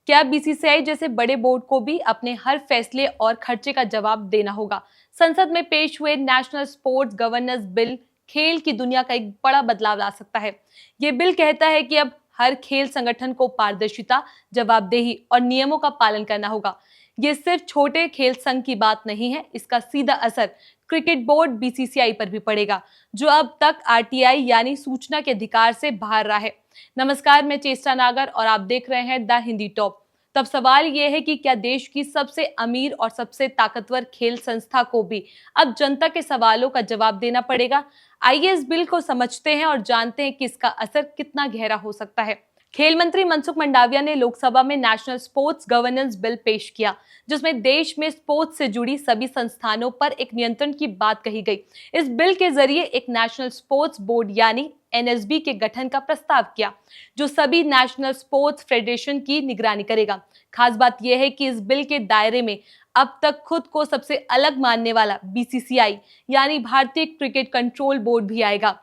क्या बीसीसीआई जैसे बड़े बोर्ड को भी अपने हर फैसले और खर्चे का जवाब देना होगा? संसद में पेश हुए नेशनल स्पोर्ट्स गवर्नेंस बिल खेल की दुनिया का एक बड़ा बदलाव ला सकता है। ये बिल कहता है कि अब हर खेल संगठन को पारदर्शिता, जवाबदेही और नियमों का पालन करना होगा। ये सिर्फ छोटे खेल संघ की बात नहीं है, इसका सीधा असर क्रिकेट बोर्ड बीसीसीआई पर भी पड़ेगा, जो अब तक आरटीआई यानी सूचना के अधिकार से बाहर रहा है। नमस्कार, मैं चेष्टा नागर और आप देख रहे हैं द हिंदी टॉप। तब सवाल यह है कि क्या देश की सबसे अमीर और सबसे ताकतवर खेल संस्था को भी अब जनता के सवालों का जवाब देना पड़ेगा? आइए इस बिल को समझते हैं और जानते हैं कि इसका असर कितना गहरा हो सकता है। खेल मंत्री मनसुख मंडाविया ने लोकसभा में नेशनल स्पोर्ट्स गवर्नेंस बिल पेश किया, जिसमें देश में स्पोर्ट्स से जुड़ी सभी संस्थानों पर एक नियंत्रण की बात कही गई। इस बिल के जरिए एक नेशनल स्पोर्ट्स बोर्ड यानी एनएसबी के गठन का प्रस्ताव किया, जो सभी नेशनल स्पोर्ट्स फेडरेशन की निगरानी करेगा। खास बात यह है कि इस बिल के दायरे में अब तक खुद को सबसे अलग मानने वाला बीसीसीआई यानी भारतीय क्रिकेट कंट्रोल बोर्ड भी आएगा।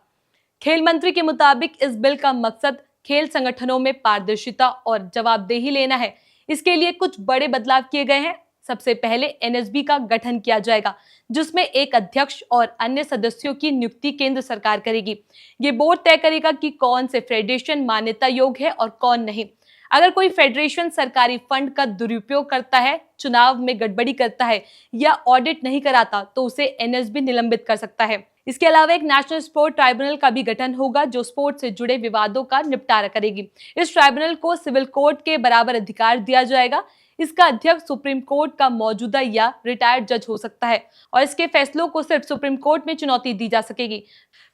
खेल मंत्री के मुताबिक इस बिल का मकसद खेल संगठनों में पारदर्शिता और जवाबदेही लेना है। इसके लिए कुछ बड़े बदलाव किए गए हैं। सबसे पहले एनएसबी का गठन किया जाएगा, जिसमें एक अध्यक्ष और अन्य सदस्यों की नियुक्ति केंद्र सरकार करेगी। ये बोर्ड तय करेगा कि कौन से फेडरेशन मान्यता योग्य है और कौन नहीं। अगर कोई फेडरेशन सरकारी फंड का दुरुपयोग करता है, चुनाव में गड़बड़ी करता है या ऑडिट नहीं कराता, तो उसे एनएसबी निलंबित कर सकता है। इसके अलावा एक नेशनल स्पोर्ट ट्राइब्यूनल का भी गठन होगा, जो स्पोर्ट से जुड़े विवादों का निपटारा करेगी। इस ट्राइब्यूनल को सिविल कोर्ट के बराबर अधिकार दिया जाएगा। इसका अध्यक्ष सुप्रीम कोर्ट का मौजूदा या रिटायर्ड जज हो सकता है और इसके फैसलों को सिर्फ सुप्रीम कोर्ट में चुनौती दी जा सकेगी।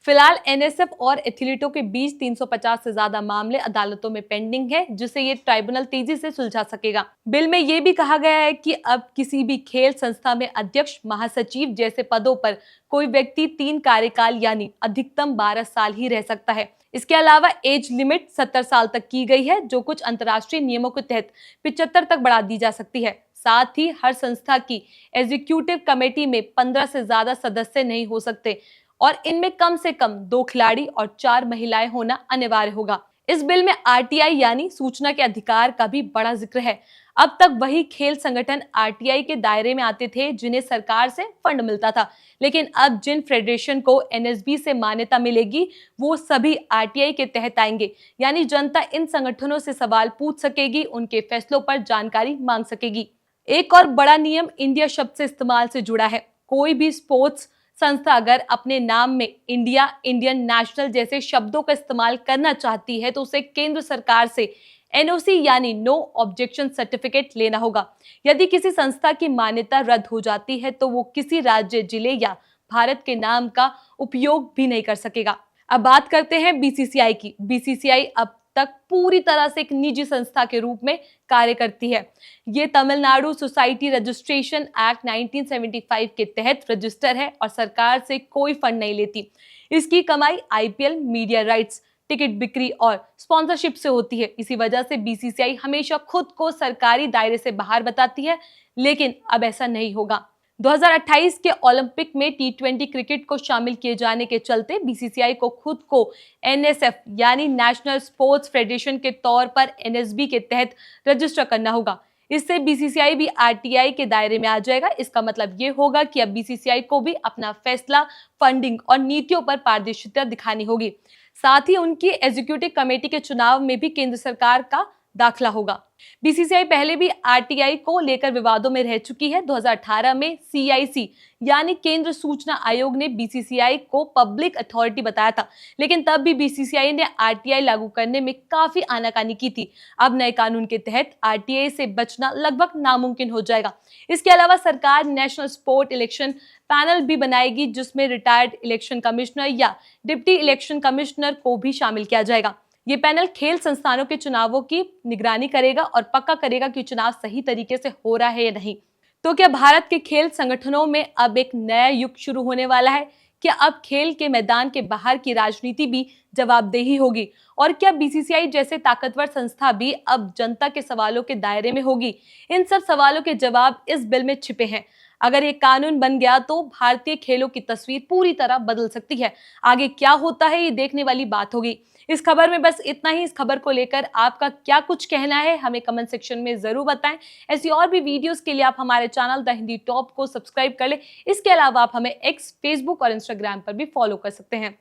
फिलहाल एनएसएफ और एथलीटों के बीच 350 से ज्यादा मामले अदालतों में पेंडिंग है, जिसे ये ट्राइब्यूनल तेजी से सुलझा सकेगा। बिल में यह भी कहा गया है कि अब किसी भी खेल संस्था में अध्यक्ष, महासचिव जैसे पदों पर कोई व्यक्ति 3 कार्यकाल यानी अधिकतम 12 साल ही रह सकता है। इसके अलावा एज लिमिट 70 साल तक की गई है, जो कुछ अंतर्राष्ट्रीय नियमों के तहत 75 तक बढ़ा दी जा सकती है। साथ ही हर संस्था की एग्जीक्यूटिव कमेटी में 15 से ज्यादा सदस्य नहीं हो सकते और इनमें कम से कम 2 खिलाड़ी और 4 महिलाएं होना अनिवार्य होगा। इस बिल में आरटीआई यानी सूचना के अधिकार का भी बड़ा जिक्र है। अब तक वही खेल संगठन आरटीआई के दायरे में आते थे जिन्हें सरकार से फंड मिलता था, लेकिन अब जिन फेडरेशन को एनएसबी से मान्यता मिलेगी, वो सभी आरटीआई के तहत आएंगे। यानी जनता इन संगठनों से सवाल पूछ सकेगी, उनके फैसलों पर जानकारी मांग सकेगी। एक और बड़ा नियम इंडिया शब्द से इस्तेमाल से जुड़ा है। कोई भी स्पोर्ट्स संस्था अगर अपने नाम में इंडिया, इंडियन, नेशनल जैसे शब्दों का इस्तेमाल करना चाहती है, तो उसे केंद्र सरकार से एनओसी यानी नो ऑब्जेक्शन सर्टिफिकेट लेना होगा। यदि किसी संस्था की मान्यता रद्द हो जाती है, तो वो किसी राज्य, जिले या भारत के नाम का उपयोग भी नहीं कर सकेगा। अब बात करते हैं बीसीसीआई की। बीसीसीआई अब तक पूरी तरह से एक निजी संस्था के रूप में कार्य करती है। ये तमिलनाडु सोसाइटी रजिस्ट्रेशन एक्ट 1975 के तहत रजिस्टर है और सरकार से कोई फंड नहीं लेती। इसकी कमाई आईपीएल, मीडिया राइट्स, टिकट बिक्री और स्पॉन्सरशिप से होती है। इसी वजह से बीसीसीआई हमेशा खुद को सरकारी दायरे से बाहर बताती है, लेकिन अब ऐसा नहीं होगा। 2028 के ओलंपिक में टी20 क्रिकेट को शामिल किए जाने के चलते बीसीसीआई को खुद को एनएसएफ यानी नेशनल स्पोर्ट्स फेडरेशन के तौर पर एनएसबी के तहत रजिस्टर करना होगा। इससे बीसीसीआई भी आरटीआई के दायरे में आ जाएगा। इसका मतलब ये होगा कि अब बीसीसीआई को भी अपना फैसला, फंडिंग और नीतियों पर पारदर्शिता दिखानी होगी। साथ ही उनकी एग्जीक्यूटिव कमेटी के चुनाव में भी केंद्र सरकार का दाखिला होगा। बीसीसीआई पहले भी आरटीआई को लेकर विवादों में रह चुकी है। 2018 में सीआईसी यानी केंद्र सूचना आयोग ने बीसीसीआई को पब्लिक अथॉरिटी बताया था, लेकिन तब भी बीसीसीआई ने आरटीआई लागू करने में काफी आनाकानी की थी। अब नए कानून के तहत आरटीआई से बचना लगभग नामुमकिन हो जाएगा। इसके अलावा सरकार नेशनल स्पोर्ट इलेक्शन पैनल भी बनाएगी, जिसमें रिटायर्ड इलेक्शन कमिश्नर या डिप्टी इलेक्शन कमिश्नर को भी शामिल किया जाएगा। ये पैनल खेल संस्थानों के चुनावों की निगरानी करेगा और पक्का करेगा कि चुनाव सही तरीके से हो रहा है या नहीं। तो क्या भारत के खेल संगठनों में अब एक नया युग शुरू होने वाला है? क्या अब खेल के मैदान के बाहर की राजनीति भी जवाबदेही होगी? और क्या बीसीसीआई जैसे ताकतवर संस्था भी अब जनता के सवालों के दायरे में होगी? इन सब सवालों के जवाब इस बिल में छिपे हैं। अगर ये कानून बन गया तो भारतीय खेलों की तस्वीर पूरी तरह बदल सकती है। आगे क्या होता है ये देखने वाली बात होगी। इस खबर में बस इतना ही। इस खबर को लेकर आपका क्या कुछ कहना है हमें कमेंट सेक्शन में जरूर बताएं। ऐसी और भी वीडियोस के लिए आप हमारे चैनल द हिंदी टॉप को सब्सक्राइब कर लें। इसके अलावा आप हमें एक्स, फेसबुक और इंस्टाग्राम पर भी फॉलो कर सकते हैं।